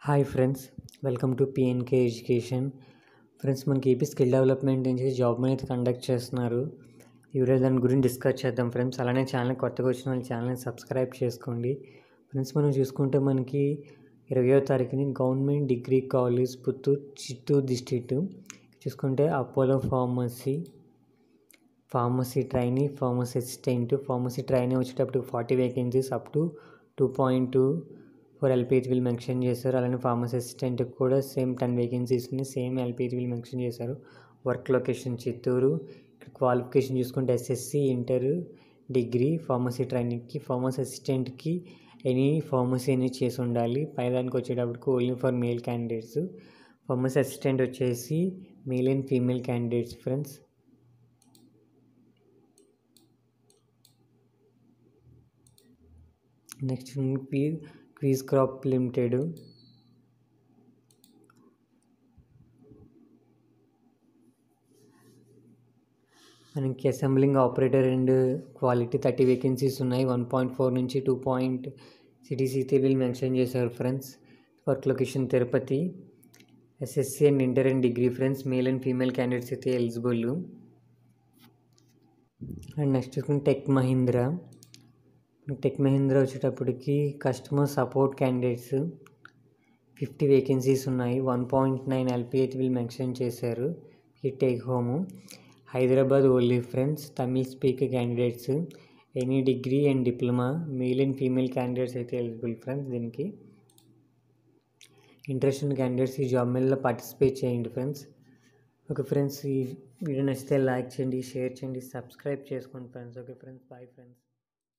Hi friends, welcome to PNK education. Friends, మనకి AP skill development నుంచి job మీద అయితే కండక్ట్ చేస్తున్నారు. ఈరోజు దాని గురించి డిస్కస్ చేద్దాం ఫ్రెండ్స్. అలానే ఛానల్ కొత్తగా వచ్చిన వాళ్ళు ఛానల్ని సబ్స్క్రైబ్ చేసుకోండి. ఫ్రెండ్స్, మనం చూసుకుంటే మనకి 20వ తారీఖుని government degree college Chittoor district చూసుకుంటే Apollo pharmacy trainee, pharmacy assistant, pharmacy trainee వచ్చేటప్పుడు 40 వేకెన్సీస్ అప్ టు 2.24 LPH వీళ్ళు మెన్షన్ చేశారు. అలానే ఫార్మసీ అసిస్టెంట్కి కూడా సేమ్ 10 వేకెన్సీస్ని సేమ్ LPH వీళ్ళు మెన్షన్ చేశారు. Work location Chittoor. ఇక్కడ క్వాలిఫికేషన్ చూసుకుంటే SSC, ఇంటర్, డిగ్రీ. ఫార్మసీ ట్రైనింగ్కి, ఫార్మసీ అసిస్టెంట్కి ఎనీ ఫార్మసీ అనేది చేసి ఉండాలి. పైదానికి వచ్చేటప్పటికి only for male candidates. Pharmacy assistant వచ్చేసి male and female candidates friends. Next Quess Corp limited. మనకి assembling operator and quality 30 vacancies ఉన్నాయి. 1.4 నుంచి 2. సిటీసీ వీళ్ళు మెన్షన్ చేశారు friends. Work location Tirupati. SSC and inter and degree friends. Male and female candidates అయితే eligible. And next Tech Mahindra వచ్చేటప్పటికి customer support candidates 50 vacancies ఉన్నాయి. 1.9 LPH వీళ్ళు mention చేశారు. ఈ take home Hyderabad only friends. Tamil speaker candidates, any degree and diploma, male and female candidates అయితే eligible friends. దీనికి interest ఉన్న candidates ఈ జాబ్ మేళలో పార్టిసిపేట్ చేయండి ఫ్రెండ్స్. ఓకే ఫ్రెండ్స్, ఈ వీడియో నచ్చితే లైక్ చేయండి, షేర్ చేయండి, సబ్స్క్రైబ్ చేసుకోండి friends. Okay friends, bye friends.